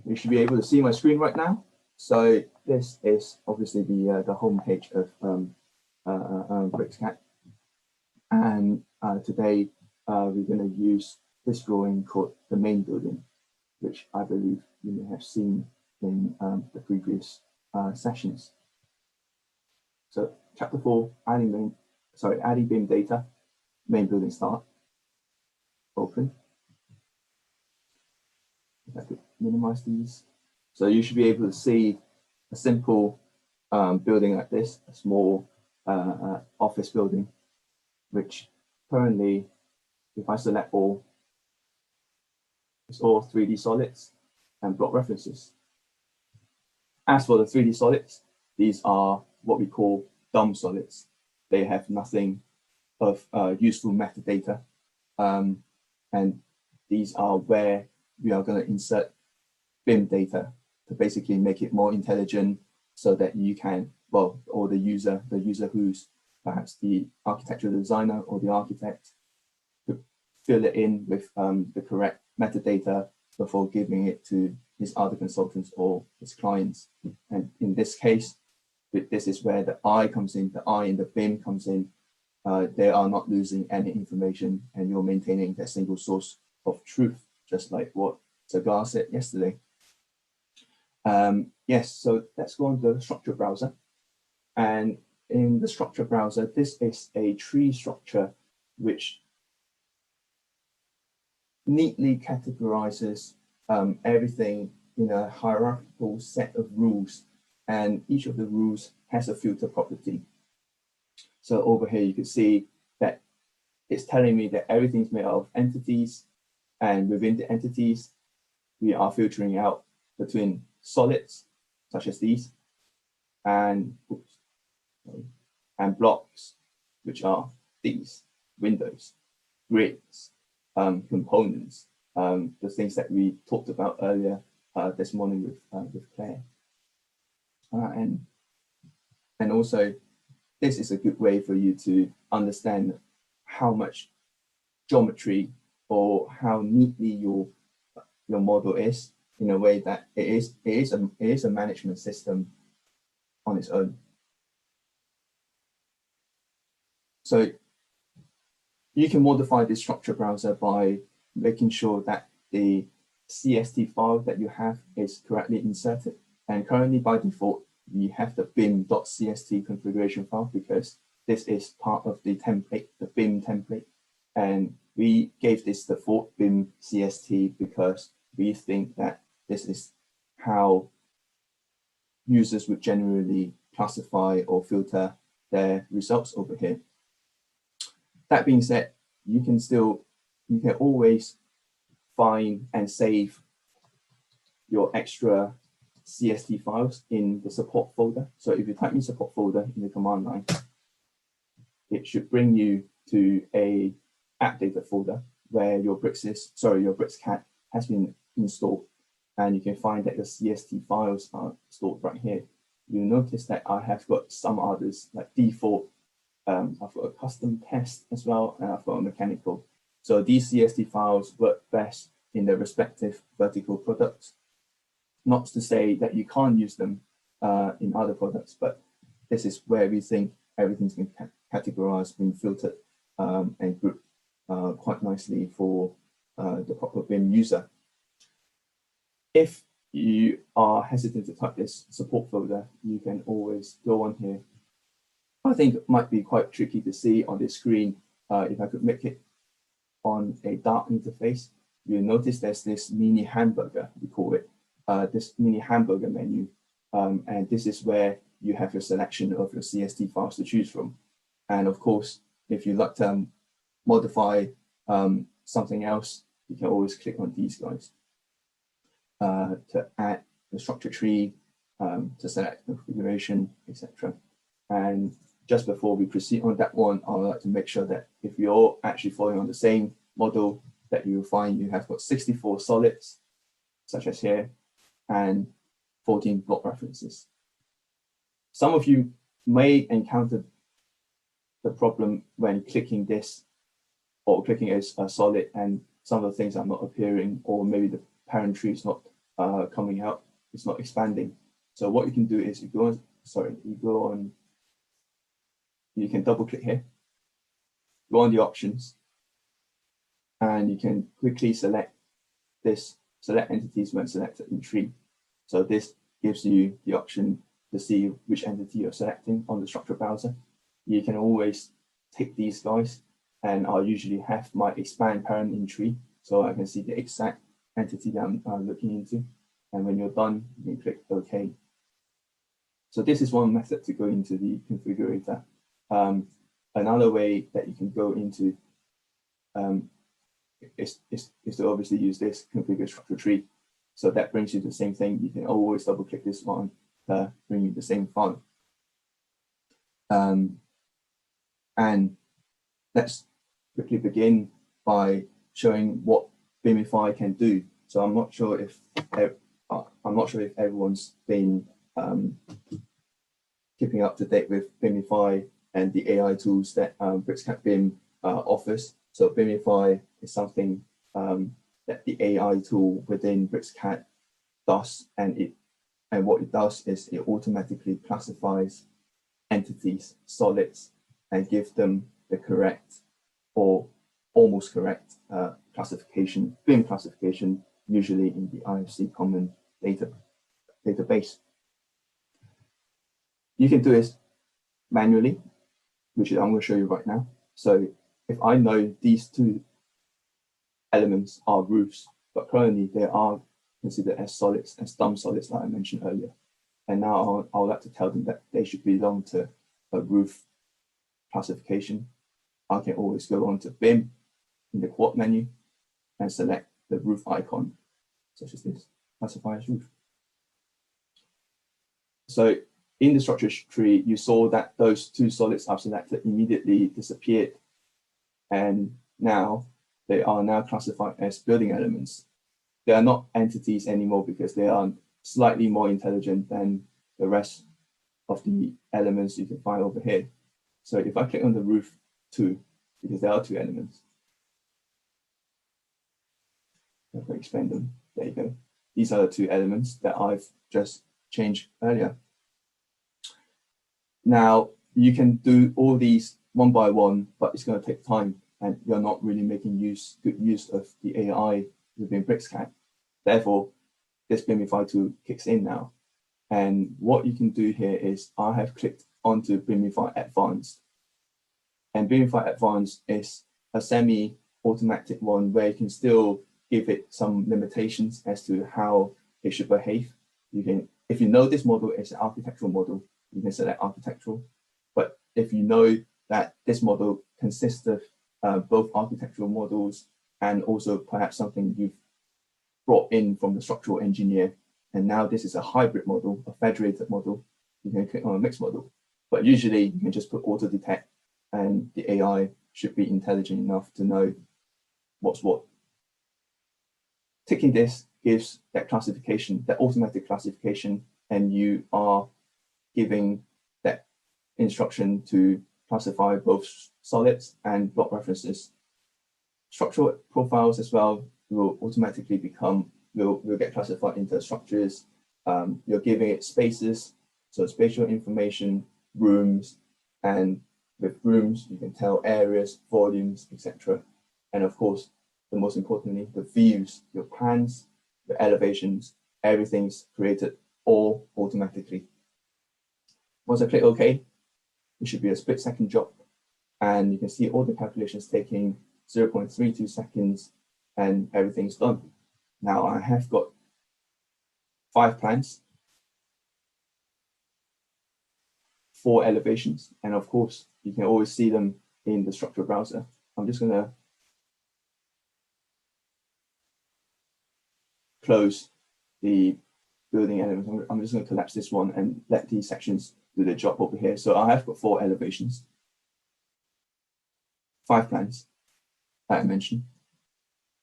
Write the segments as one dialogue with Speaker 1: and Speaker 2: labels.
Speaker 1: you should be able to see my screen right now. So this is obviously the home page of BricsCAD. And today we're going to use this drawing called the main building, which I believe you may have seen in the previous sessions. So chapter 4, adding BIM data, main building start, open. If I could minimize these. So you should be able to see a simple building like this, a small office building, which currently, if I select all, it's all 3D solids and block references. As for the 3D solids, these are what we call dumb solids. They have nothing of useful metadata. And these are where we are going to insert BIM data to basically make it more intelligent so that you can, well, or the user who's perhaps the architectural designer or the architect, to fill it in with the correct metadata before giving it to his other consultants or his clients. And in this case, this is where the I comes in, the I in the BIM comes in. They are not losing any information, and you're maintaining that single source of truth, just like what Sagar said yesterday. Yes, so let's go on the structure browser. And in the structure browser, this is a tree structure which neatly categorizes everything in a hierarchical set of rules, and each of the rules has a filter property. So over here, you can see that it's telling me that everything's made out of entities, and within the entities, we are filtering out between solids, such as these, and blocks, which are these, windows, grids, components, the things that we talked about earlier this morning with Claire. And also, this is a good way for you to understand how much geometry or how neatly your model is, in a way that it is a management system on its own. So you can modify this structure browser by making sure that the CST file that you have is correctly inserted. And currently, by default, we have the bim.cst configuration file because this is part of the template, the BIM template. And we gave this the default bim.cst because we think that this is how users would generally classify or filter their results over here. That being said, you can always find and save your extra CST files in the support folder. So if you type in support folder in the command line, it should bring you to a app data folder where your BricsCAD has been installed, and you can find that your CST files are stored right here. You'll notice that I have got some others like default. I've got a custom test as well, and I've got a mechanical. So these CST files work best in their respective vertical products. Not to say that you can't use them in other products, but this is where we think everything's been categorized, been filtered, and grouped quite nicely for the proper BIM user. If you are hesitant to type this support folder, you can always go on here. I think it might be quite tricky to see on the screen. If I could make it on a dark interface, you'll notice there's this mini hamburger, we call it, this mini hamburger menu. And this is where you have your selection of your CST files to choose from. And of course, if you'd like to modify something else, you can always click on these guys to add the structure tree, to select configuration, etc. And just before we proceed on that one, I would like to make sure that if you're actually following on the same model, that you'll find you have got 64 solids, such as here, and 14 block references. Some of you may encounter the problem when clicking this or clicking as a solid and some of the things are not appearing, or maybe the parent tree is not coming out, it's not expanding. So what you can do is you can double click here, go on the options, and you can quickly select entities when selected in tree. So this gives you the option to see which entity you're selecting on the structure browser. You can always tick these guys, and I'll usually have my expand parent in tree, so I can see the exact entity that I'm looking into. And when you're done, you can click OK. So this is one method to go into the configurator. Another way that you can go into is to obviously use this configure structure tree. So that brings you to the same thing. You can always double click this one to bring you the same file. And let's quickly begin by showing what Bimify can do. So I'm not sure if everyone's been keeping up to date with Bimify and the AI tools that BricsCAD BIM offers. So Bimify is something that the AI tool within BricsCAD does, and what it does is it automatically classifies entities, solids, and give them the correct or almost correct classification, BIM classification, usually in the IFC common database. You can do this manually, which I'm going to show you right now. So if I know these two elements are roofs, but currently they are considered as solids, as dumb solids that I mentioned earlier. And now I would like to tell them that they should belong to a roof classification. I can always go on to BIM in the quad menu and select the roof icon, such as this, classify as roof. So in the structure tree, you saw that those two solids I've selected immediately disappeared. And now they are now classified as building elements. They are not entities anymore because they are slightly more intelligent than the rest of the elements you can find over here. So if I click on the roof 2, because there are 2 elements, if I expand them, there you go. These are the 2 elements that I've just changed earlier. Now, you can do all these one by one, but it's going to take time, and you're not really making good use of the AI within BricsCAD. Therefore, this Bimify tool kicks in now. And what you can do here is I have clicked onto Bimify Advanced. And Bimify Advanced is a semi-automatic one where you can still give it some limitations as to how it should behave. You can, if you know this model is an architectural model, you can select architectural. But if you know that this model consists of both architectural models and also perhaps something you've brought in from the structural engineer, and now this is a hybrid model, a federated model, you can click on a mixed model. But usually you can just put auto detect, and the AI should be intelligent enough to know what's what. Ticking this gives that classification, that automatic classification, and you are giving that instruction to classify both solids and block references. Structural profiles as well will automatically will get classified into structures. You're giving it spaces, so spatial information, rooms, and with rooms, you can tell areas, volumes, etc. And of course, the most importantly, the views, your plans, the elevations, everything's created all automatically. Once I click OK, it should be a split-second job, and you can see all the calculations taking 0.32 seconds, and everything's done. Now I have got 5 plans, 4 elevations, and of course, you can always see them in the structure browser. I'm just going to close the building elements. I'm just going to collapse this one and let these sections do their job over here. So I have got 4 elevations, 5 plans that I mentioned,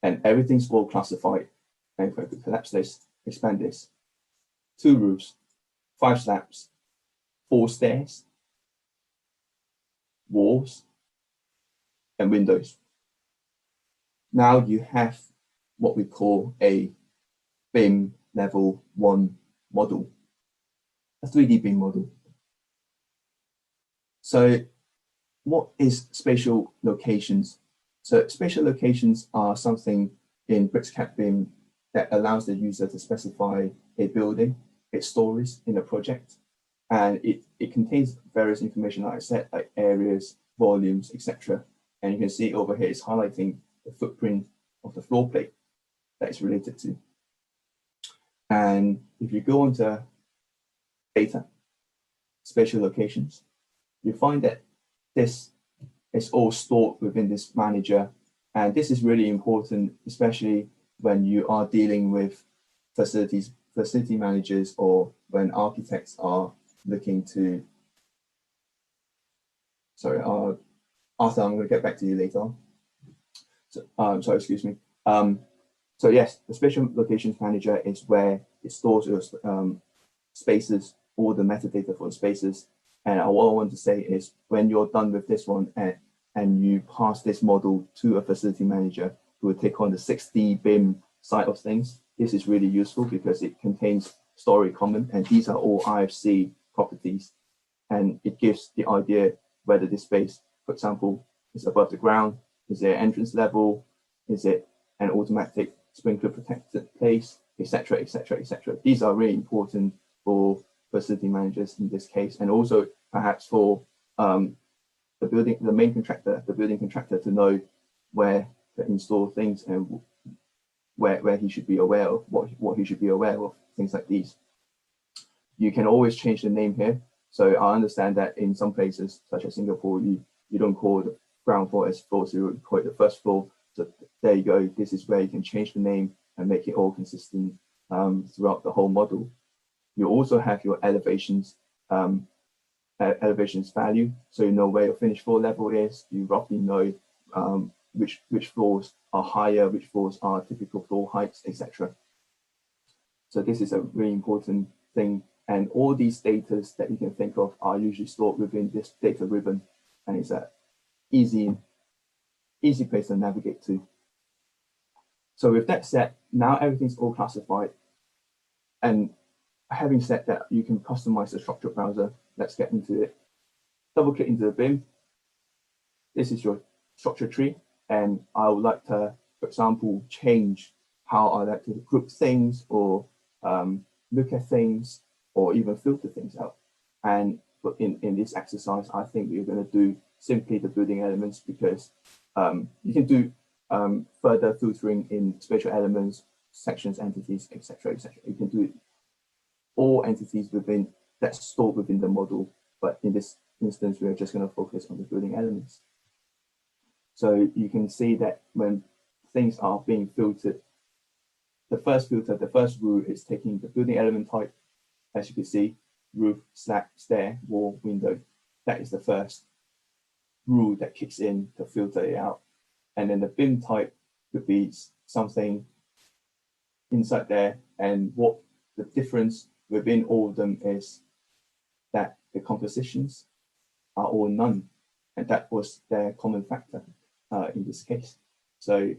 Speaker 1: and everything's all classified. And if I could collapse this, expand this, 2 roofs, 5 slabs, 4 stairs, walls, and windows. Now you have what we call a BIM level 1 model, a 3D BIM model. So what is spatial locations? So spatial locations are something in BricsCAD BIM that allows the user to specify a building, its stories in a project. And it contains various information, like I said, like areas, volumes, etc. And you can see over here, it's highlighting the footprint of the floor plate that it's related to. And if you go into data, spatial locations, you find that this is all stored within this manager. And this is really important, especially when you are dealing with facility managers, or when architects are looking to, sorry, Arthur, I'm going to get back to you later on. So, sorry, excuse me. So yes, the spatial locations manager is where it stores your spaces, all the metadata for the spaces. And what I want to say is, when you're done with this one and you pass this model to a facility manager who will take on the 6D BIM side of things, this is really useful because it contains story comment, and these are all IFC properties. And it gives the idea whether this space, for example, is above the ground, is there entrance level, is it an automatic sprinkler protected place, etc., etc., etc. These are really important for facility managers in this case, and also perhaps for the building contractor to know where to install things and where he should be aware of, what he should be aware of, things like these. You can always change the name here. So I understand that in some places, such as Singapore, you don't call the ground floor as floor zero, you call it the first floor. So there you go. This is where you can change the name and make it all consistent throughout the whole model. You also have your elevations value, so you know where your finished floor level is. You roughly know which floors are higher, which floors are typical floor heights, etc. So this is a really important thing, and all these data that you can think of are usually stored within this data ribbon, and it's an easy place to navigate to. So with that said, now everything's all classified, and having said that, you can customize the structure browser. Let's get into it. Double click into the BIM. This is your structure tree, and I would like to, for example, change how I like to group things, or look at things, or even filter things out. And in this exercise, I think we're going to do simply the building elements, because you can do further filtering in spatial elements, sections, entities, etc., etc. You can do all entities within that's stored within the model, but in this instance, we're just going to focus on the building elements. So you can see that when things are being filtered, the first rule is taking the building element type. As you can see, roof, slab, stair, wall, window. That is the first rule that kicks in to filter it out. And then the BIM type could be something inside there, and what the difference within all of them is that the compositions are all none, and that was their common factor in this case. So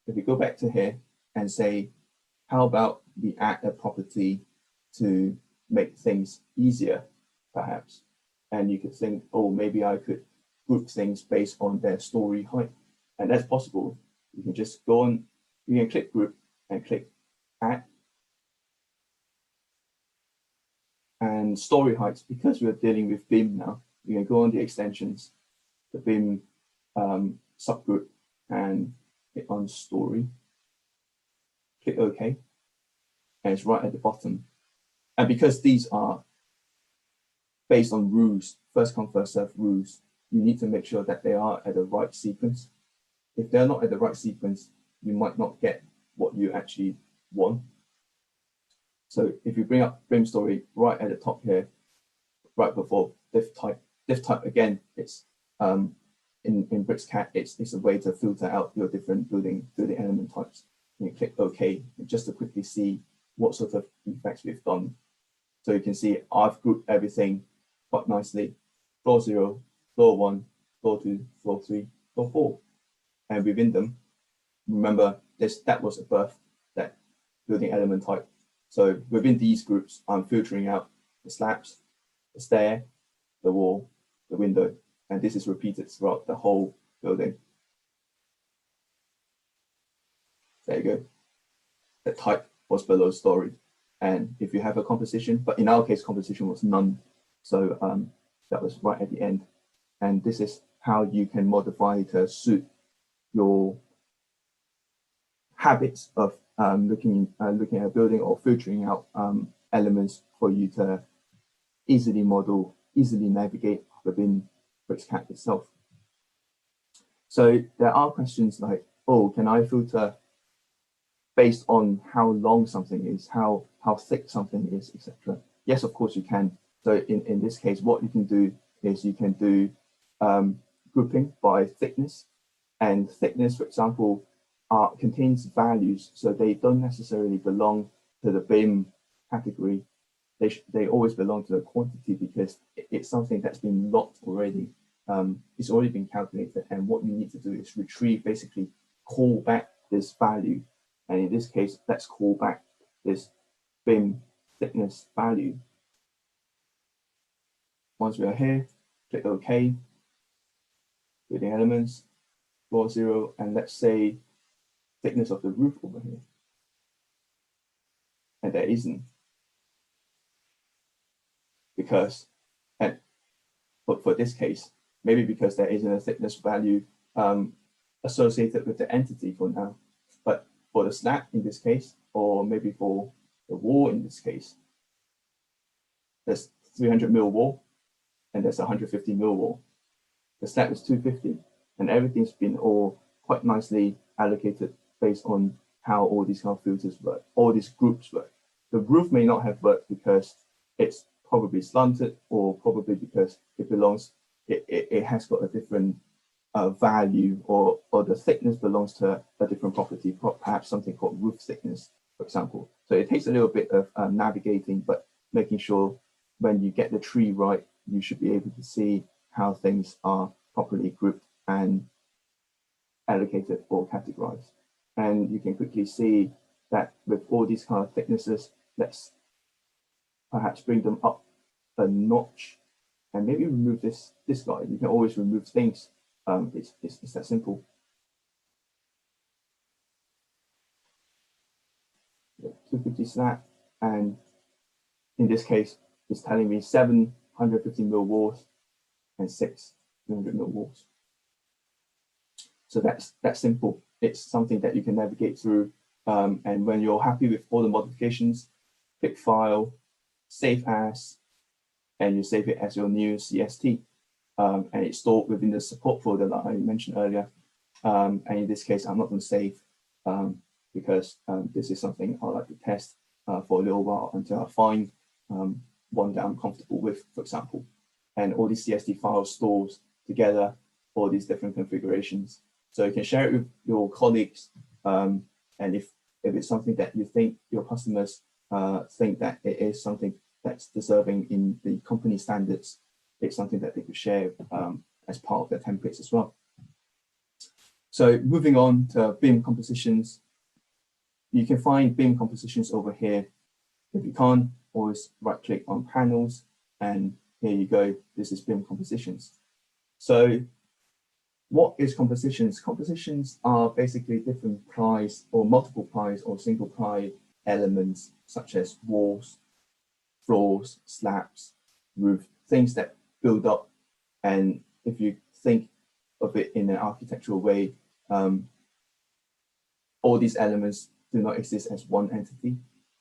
Speaker 1: if we go back to here and say, how about we add a property to make things easier, perhaps? And you could think, oh, maybe I could group things based on their story height, and that's possible. You can just go on, you can click group and click add. And story heights, because we're dealing with BIM now, you can go on the extensions, the BIM subgroup, and click on story, click OK, and it's right at the bottom. And because these are based on rules, first come, first serve rules, you need to make sure that they are at the right sequence. If they're not at the right sequence, you might not get what you actually want. So if you bring up BIM story right at the top here, right before diff type again, it's in BricsCAD, it's a way to filter out your different building element types. And you click OK, just to quickly see what sort of effects we've done. So you can see I've grouped everything quite nicely: floor 0, floor 1, floor 2, floor 3, floor 4. And within them, remember that was above that building working element type. So within these groups, I'm filtering out the slabs, the stair, the wall, the window, and this is repeated throughout the whole building. There you go. The type was below story. And if you have a composition, but in our case, composition was none. So that was right at the end. And this is how you can modify to suit your habits of looking at a building or filtering out elements for you to easily model, easily navigate within BricsCAD itself. So there are questions like, oh, can I filter based on how long something is, how thick something is, etc.? Yes, of course you can. So in this case, what you can do is you can do grouping by thickness. And thickness, for example, contains values, so they don't necessarily belong to the BIM category. They always belong to the quantity because it's something that's been locked already. It's already been calculated, and what you need to do is retrieve, basically call back this value. And in this case, let's call back this BIM thickness value. Once we are here, click OK, building elements, floor 0, and let's say thickness of the roof over here. And there isn't. Because, but for this case, maybe because there isn't a thickness value associated with the entity for now. But for the slab in this case, or maybe for the wall in this case, there's 300 mil wall and there's 150 mil wall. The slab is 250, and everything's been all quite nicely allocated based on how all these kind of filters work, all these groups work. The roof may not have worked because it's probably slanted, or probably because it belongs, it has got a different value, or the thickness belongs to a different property, perhaps something called roof thickness, for example. So it takes a little bit of navigating, but making sure when you get the tree right, you should be able to see how things are properly grouped and allocated or categorized. And you can quickly see that with all these kind of thicknesses, let's perhaps bring them up a notch and maybe remove this guy. You can always remove things. It's that simple. 250 slab, and in this case, it's telling me 750 mil walls and 600 mil walls. So that's simple. It's something that you can navigate through. And when you're happy with all the modifications, click File, Save As, and you save it as your new CST. And it's stored within the support folder that I mentioned earlier. And in this case, I'm not going to save because this is something I like to test for a little while until I find one that I'm comfortable with, for example. And all these CST files stores together all these different configurations. So you can share it with your colleagues. And if it's something that you think your customers think that it is something that's deserving in the company standards, it's something that they could share as part of their templates as well. So moving on to Bim Compositions, you can find Bim Compositions over here. If you can't, always right click on panels, and here you go, this is Bim Compositions. So what is compositions? Compositions are basically different plies or multiple plies or single ply elements such as walls, floors, slabs, roof, things that build up. And if you think of it in an architectural way, all these elements do not exist as one entity,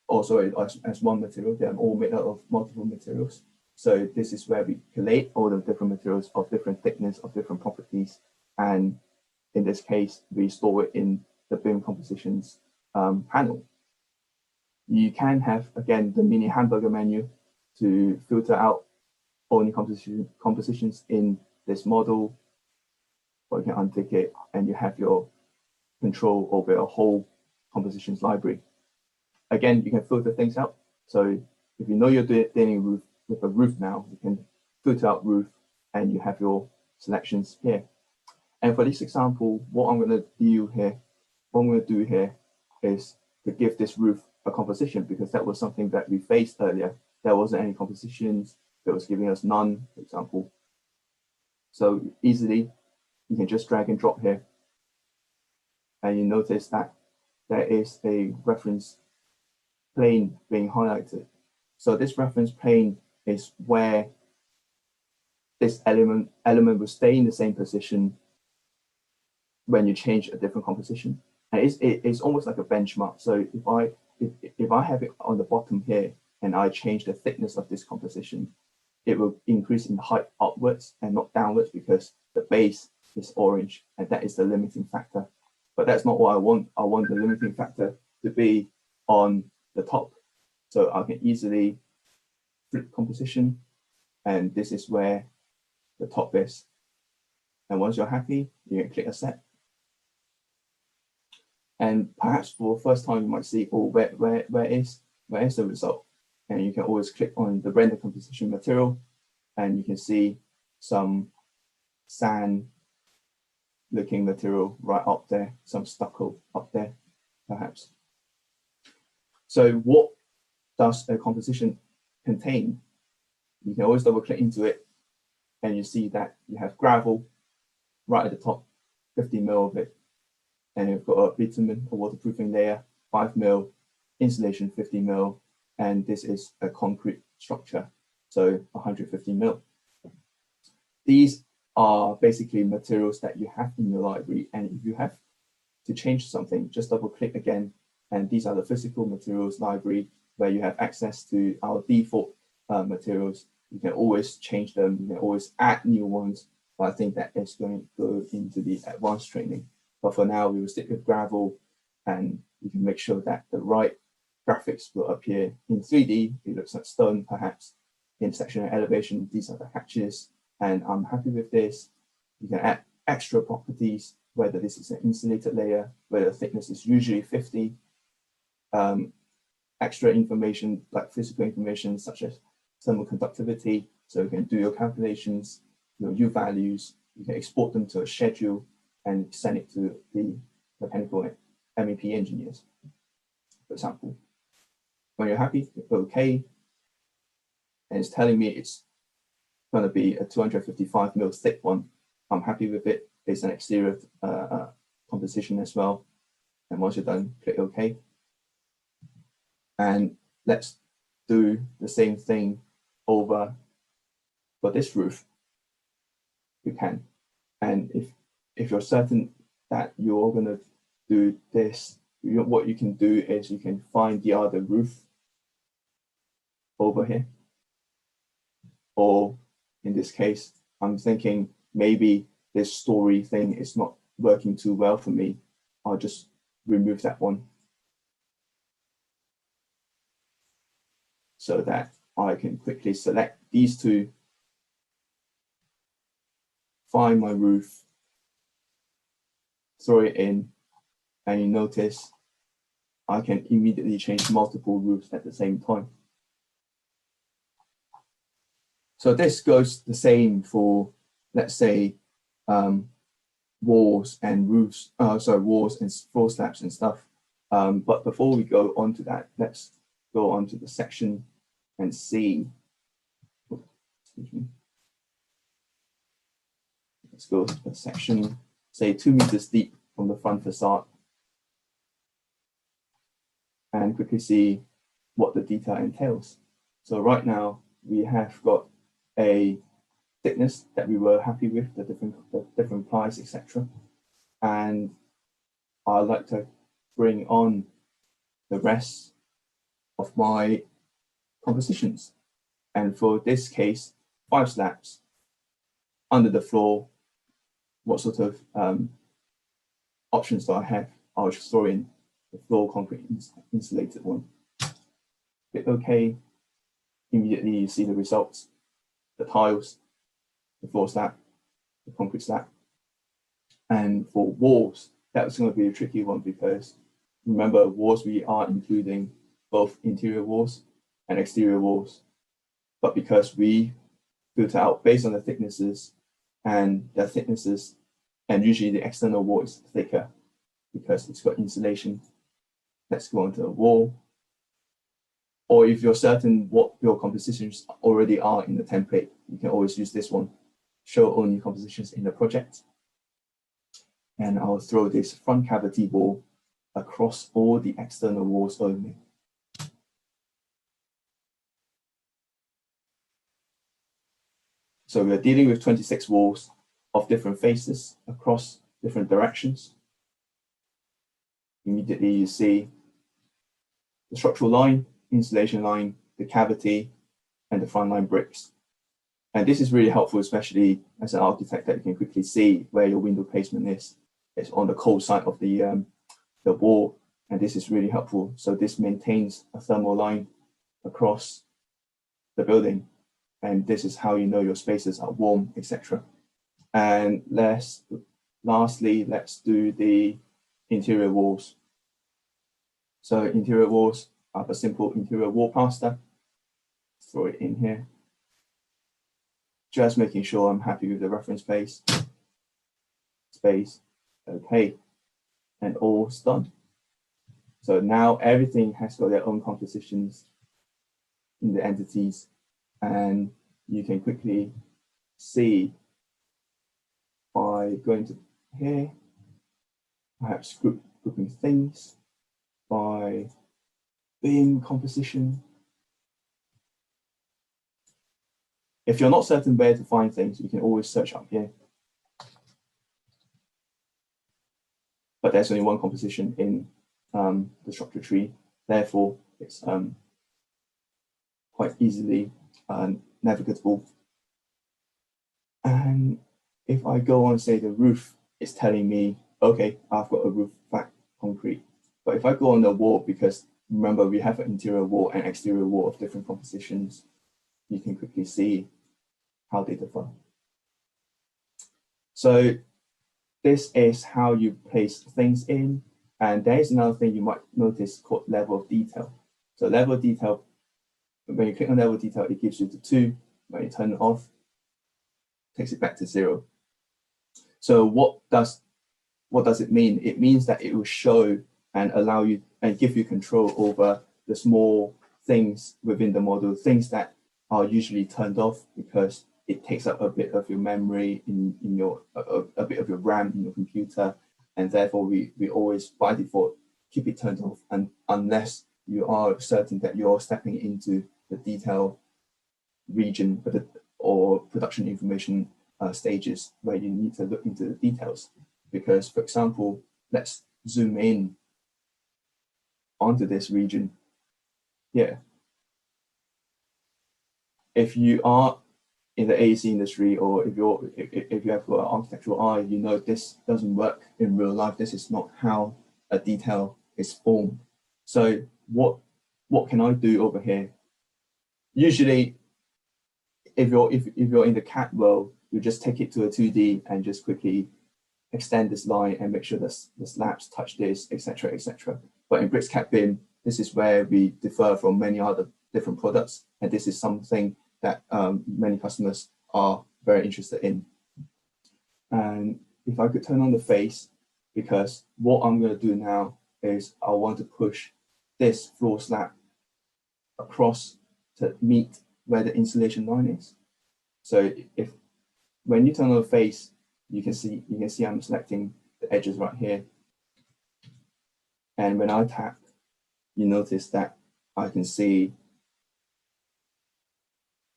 Speaker 1: or sorry, as one material. They are all made out of multiple materials. So this is where we collate all the different materials of different thickness, of different properties. And in this case, we store it in the Bim Compositions panel. You can have, again, the mini hamburger menu to filter out only compositions in this model, or you can untick it and you have your control over a whole compositions library. Again, you can filter things out. So if you know you're dealing with a roof now, you can filter out roof and you have your selections here. And for this example, what I'm going to do here is to give this roof a composition because that was something that we faced earlier. There wasn't any compositions. It was giving us none, for example. So easily, you can just drag and drop here. And you notice that there is a reference plane being highlighted. So this reference plane is where this element will stay in the same position when you change a different composition. And it's almost like a benchmark. So if I have it on the bottom here and I change the thickness of this composition, it will increase in height upwards and not downwards because the base is orange and that is the limiting factor. But that's not what I want. I want the limiting factor to be on the top. So I can easily flip composition, and this is where the top is. And once you're happy, you can click accept. And perhaps for the first time, you might see, oh, where is the result? And you can always click on the render composition material, and you can see some sand looking material right up there, some stucco up there, perhaps. So what does a composition contain? You can always double click into it, and you see that you have gravel right at the top, 50 mil of it. And you've got a bitumen, a waterproofing layer, 5 mil, insulation 50 mil, and this is a concrete structure, so 150 mil. These are basically materials that you have in your library, and if you have to change something, just double click again, and these are the physical materials library where you have access to our default materials. You can always change them, you can always add new ones, but I think that is going to go into the advanced training. But for now, we will stick with gravel, and you can make sure that the right graphics will appear in 3D. It looks like stone, perhaps. In section and elevation, these are the hatches, and I'm happy with this. You can add extra properties, whether this is an insulated layer, whether the thickness is usually 50. Extra information, like physical information, such as thermal conductivity. So you can do your calculations, your U values, you can export them to a schedule, and send it to the mechanical MEP engineers, for example. When you're happy, you click OK, and it's telling me it's going to be a 255 mil thick one. I'm happy with it. It's an exterior composition as well. And once you're done, click OK. And let's do the same thing over for this roof. You can. And if you're certain that you're going to do this, what you can do is you can find the other roof over here. Or in this case, I'm thinking maybe this story thing is not working too well for me. I'll just remove that one so that I can quickly select these two, find my roof, throw it in, and you notice I can immediately change multiple roofs at the same time. So this goes the same for, let's say, walls and roofs, walls and floor slabs and stuff. But before we go on to that, let's go on to the section and see. Excuse me. Let's go to the section, say 2 meters deep from the front facade, and quickly see what the detail entails. So right now we have got a thickness that we were happy with, the different plies, etc. And I'd like to bring on the rest of my compositions. And for this case, 5 slabs under the floor. What sort of options do I have? I'll just throw in the floor concrete insulated one. Click OK. Immediately you see the results, the tiles, the floor slab, the concrete slab. And for walls, that's going to be a tricky one because remember, walls, we are including both interior walls and exterior walls. But because we filter out based on the thicknesses, and usually the external wall is thicker because it's got insulation. Let's go onto the wall, or if you're certain what your compositions already are in the template, you can always use this one, show only compositions in the project. And I'll throw this front cavity wall across all the external walls only. So we're dealing with 26 walls of different faces across different directions. Immediately you see the structural line, insulation line, the cavity, and the frontline bricks. And this is really helpful, especially as an architect, that you can quickly see where your window placement is. It's on the cold side of the wall, and this is really helpful. So this maintains a thermal line across the building, and this is how you know your spaces are warm, etc. And lastly, let's do the interior walls. So interior walls, I have a simple interior wall plaster. Throw it in here. Just making sure I'm happy with the reference space, okay, and all's done. So now everything has got their own compositions in the entities, and you can quickly see by going to here, perhaps grouping things by Bim Composition. If you're not certain where to find things, you can always search up here. But there's only one composition in the structure tree. Therefore, it's quite easily navigable. And if I go on, say the roof, it's telling me, okay, I've got a roof flat concrete. But if I go on the wall, because remember we have an interior wall and exterior wall of different compositions, you can quickly see how they differ. So this is how you place things in. And there is another thing you might notice called level of detail. So level of detail, when you click on level of detail, it gives you the 2. When you turn it off, it takes it back to 0. So what does it mean? It means that it will show and allow you and give you control over the small things within the model, things that are usually turned off because it takes up a bit of your memory in your a bit of your RAM in your computer, and therefore we always by default keep it turned off, and unless you are certain that you're stepping into the detail region or production information stages where you need to look into the details. Because, for example, let's zoom in onto this region here. If you are in the AEC industry, or if you have got an architectural eye, you know this doesn't work in real life. This is not how a detail is formed. So what can I do over here? Usually, if you're in the CAD world, you just take it to a 2D and just quickly extend this line and make sure the slabs touch this, etc., etc. But in BricsCAD BIM, this is where we differ from many other different products, and this is something that many customers are very interested in. And if I could turn on the face, because what I'm going to do now is I want to push this floor slab across to meet where the insulation line is. So when you turn on the face, you can see I'm selecting the edges right here. And when I tap, you notice that I can see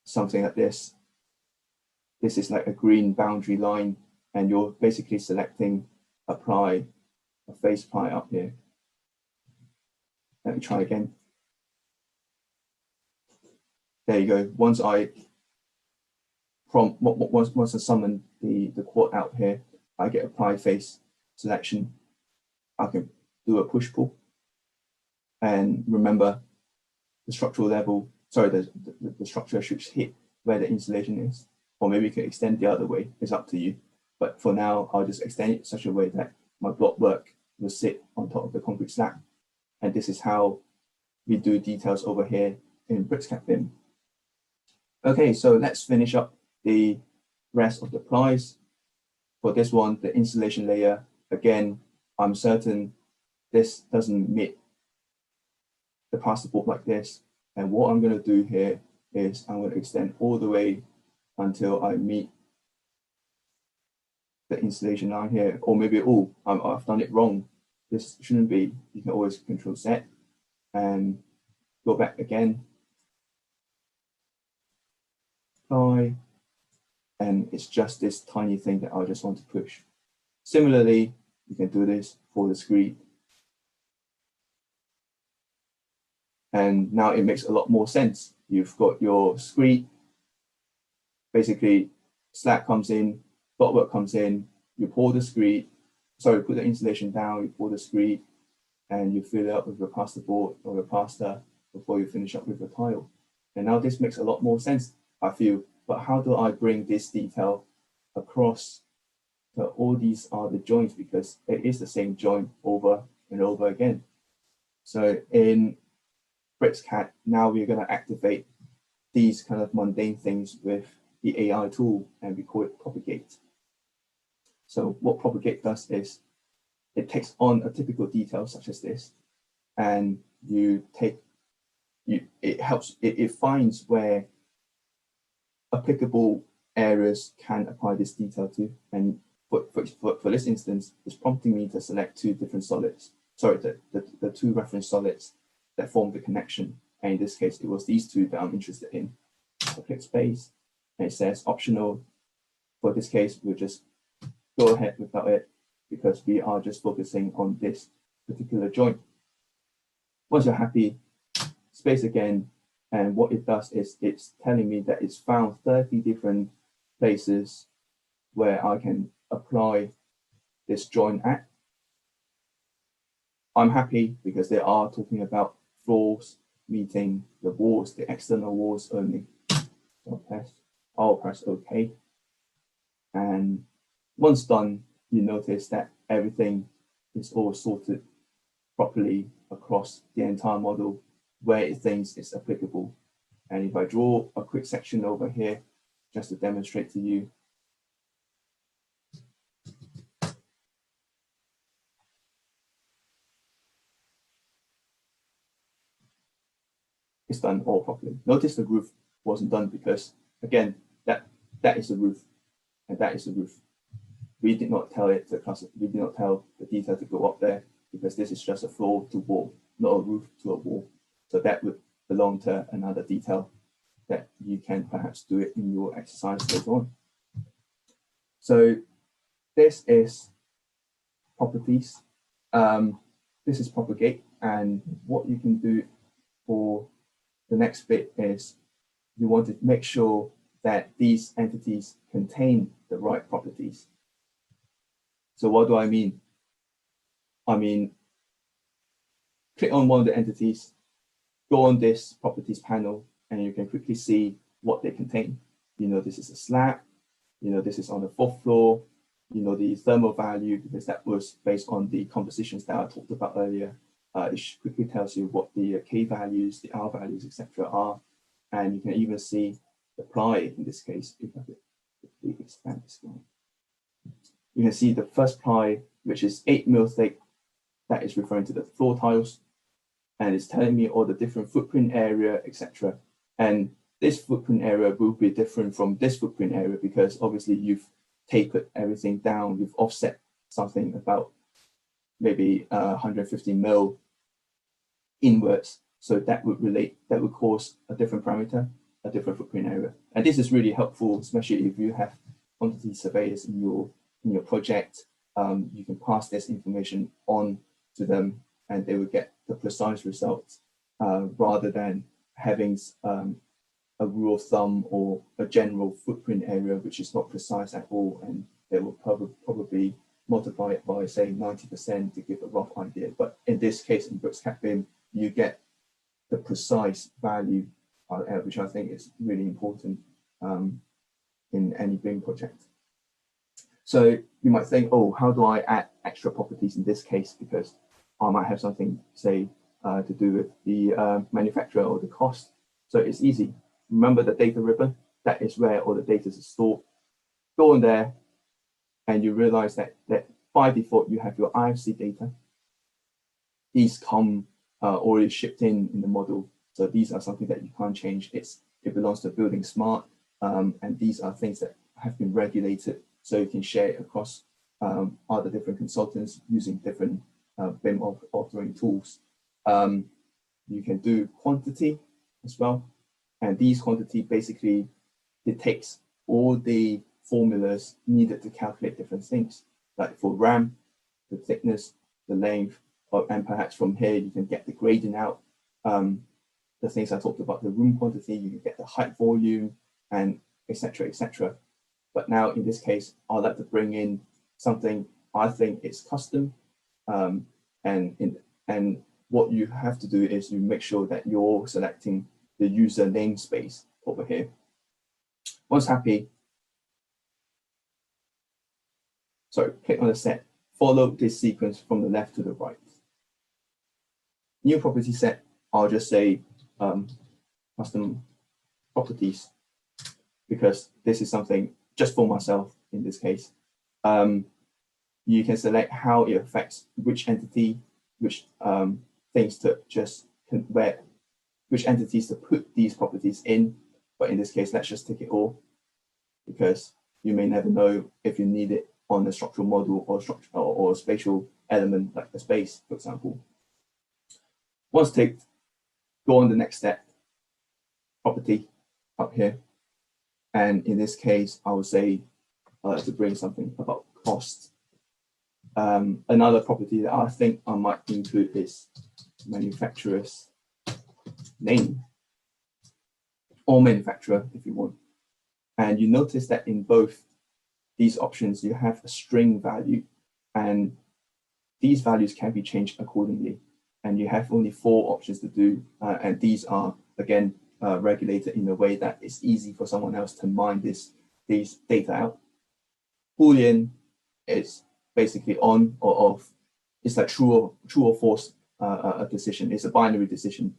Speaker 1: something like this. This is like a green boundary line, and you're basically selecting apply a face apply up here. Let me try again. There you go. Once I summon the quad out here, I get apply face selection. I can do a push pull, and remember the structural level. Sorry, the structure should hit where the insulation is, or maybe you can extend the other way. It's up to you. But for now, I'll just extend it in such a way that my block work will sit on top of the concrete slab. And this is how we do details over here in BricsCAD BIM. Okay, so let's finish up the rest of the plies. For this one, the insulation layer, again, I'm certain this doesn't meet the plasterboard like this. And what I'm going to do here is I'm going to extend all the way until I meet the installation line here, or maybe, oh, I've done it wrong. This shouldn't be. You can always Control Z and go back again, apply, and it's just this tiny thing that I just want to push. Similarly, you can do this for the screen. And now it makes a lot more sense. You've got your screen, basically Slack comes in, dot comes in, you pour the screen, sorry, put the installation down, you pour the screen, and you fill it up with your plasterboard or your plaster before you finish up with the tile. And now this makes a lot more sense, I feel. But how do I bring this detail across to all these are the joints, because it is the same joint over and over again. So in BricsCAD, now we're going to activate these kind of mundane things with the AI tool, and we call it propagate. So what propagate does is it takes on a typical detail such as this, and it finds where applicable areas can apply this detail to. And for this instance, it's prompting me to select two different solids. Sorry, the two reference solids that form the connection. And in this case, it was these two that I'm interested in. I click space, and it says optional. For this case, we'll just go ahead without it, because we are just focusing on this particular joint. Once you're happy, space again, and what it does is it's telling me that it's found 30 different places where I can apply this joint at. I'm happy because they are talking about floors meeting the walls, the external walls only. I'll press OK. And once done, you notice that everything is all sorted properly across the entire model where it thinks it's applicable. And if I draw a quick section over here, just to demonstrate to you, it's done all properly. Notice the roof wasn't done because, again, that is the roof, and that is the roof. We did not tell it to class. We did not tell the detail to go up there because this is just a floor to wall, not a roof to a wall. So that would belong to another detail that you can perhaps do it in your exercise later on. So this is properties. This is propagate, and what you can do for the next bit is you want to make sure that these entities contain the right properties. So what do I mean? I mean, click on one of the entities, go on this properties panel, and you can quickly see what they contain. You know, this is a slab, you know, this is on the 4th floor, you know, the thermal value, because that was based on the compositions that I talked about earlier. It quickly tells you what the K values, the R values, etc. are. And you can even see the ply in this case, if I could expand this one. You can see the first ply, which is 8 mil thick, that is referring to the floor tiles, and it's telling me all the different footprint area, etc. And this footprint area will be different from this footprint area because obviously you've tapered everything down, you've offset something about maybe 150 mil inwards. So that would cause a different parameter, a different footprint area. And this is really helpful, especially if you have quantity surveyors in your project. You can pass this information on to them and they will get the precise results rather than having a rule of thumb or a general footprint area which is not precise at all, and they will probably multiply it by, say, 90% to give a rough idea. But in this case, in BricsCAD BIM, you get the precise value, which I think is really important in any BIM project. So you might think, oh, how do I add extra properties in this case? Because I might have something, say, to do with the manufacturer or the cost. So it's easy. Remember the data ribbon? That is where all the data is stored. Go in there, and you realize that by default, you have your IFC data. These come already shipped in the model. So these are something that you can't change. It belongs to Building Smart, and these are things that have been regulated, so you can share it across other different consultants using different BIM authoring tools. You can do quantity as well, and these quantity basically dictates all the formulas needed to calculate different things, like for RAM, the thickness, the length, and perhaps from here you can get the gradient out. The things I talked about, the room quantity, you can get the height volume, and etc. etc. But now in this case, I'd like to bring in something I think is custom, and what you have to do is you make sure that you're selecting the user namespace over here. Once happy, so click on the set, follow this sequence from the left to the right. New property set, I'll just say custom properties, because this is something just for myself in this case. You can select how it affects which entity, which things to just which entities to put these properties in. But in this case, let's just take it all, because you may never know if you need it on a structural model or a spatial element like a space, for example. Once ticked, go on the next step, property up here. And in this case, I would say to bring something about cost. Another property that I think I might include is manufacturer's name, or manufacturer if you want. And you notice that in both these options, you have a string value, and these values can be changed accordingly. And you have only 4 options to do, and these are again regulated in a way that it's easy for someone else to mine these data out. Boolean is basically on or off. It's like true or false a decision. It's a binary decision.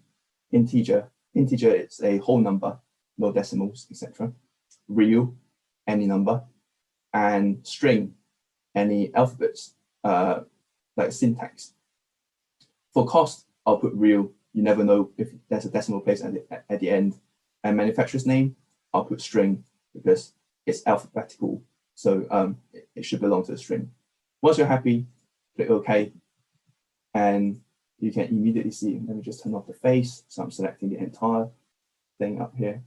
Speaker 1: Integer it's a whole number, no decimals, etc. Real, any number, and string, any alphabets, like syntax. For cost, I'll put real. You never know if there's a decimal place at the end. And manufacturer's name, I'll put string, because it's alphabetical, so it should belong to a string. Once you're happy, click OK, and you can immediately see. Let me just turn off the face. So I'm selecting the entire thing up here,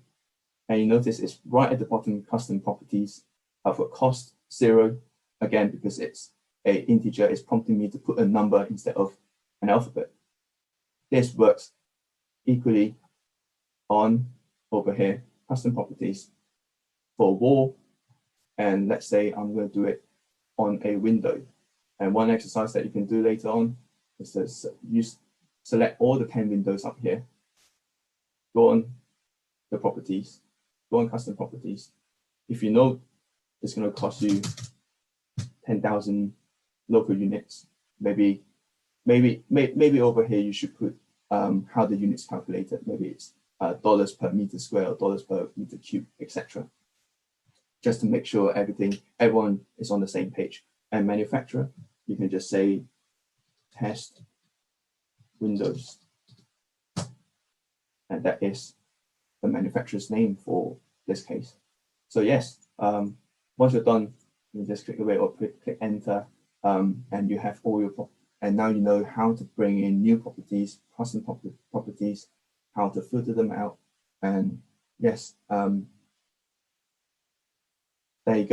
Speaker 1: and you notice it's right at the bottom, custom properties. I've got cost 0, again because it's an integer. It's prompting me to put a number instead of an alphabet. This works equally on over here, custom properties for wall, and let's say I'm going to do it on a window. And one exercise that you can do later on is to select all the 10 windows up here, go on the properties, go on custom properties. If you know it's going to cost you 10,000 local units, maybe over here you should put how the units calculated. Maybe it's dollars per meter square or dollars per meter cube, etc. Just to make sure everyone is on the same page. And manufacturer, you can just say test Windows, and that is the manufacturer's name for this case. So yes, once you're done, you just click away or click enter, and you have all your and now you know how to bring in new properties, custom properties, how to filter them out, and yes, there you go.